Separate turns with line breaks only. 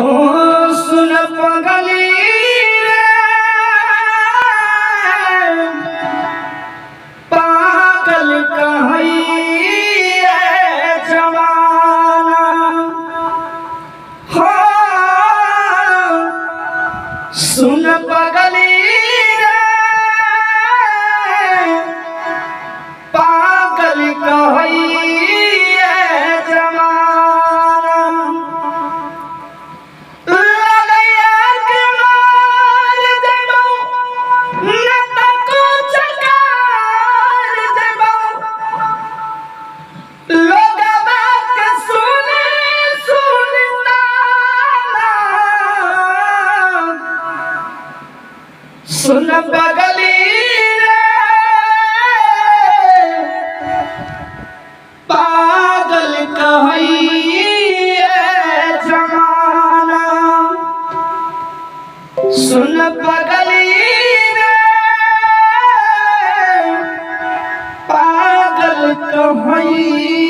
हो सुन पगली रे, पागल कहिए जमाना। हो सुन पगली रे, पागल कहिए जमाना। लगैया के मार देबौ न त कुछ कर देबौ। लोगवा के सुने सुनताना। सुन पगली रे, पागल कहिए जमाना। सुन पगली रे, पागल कहिए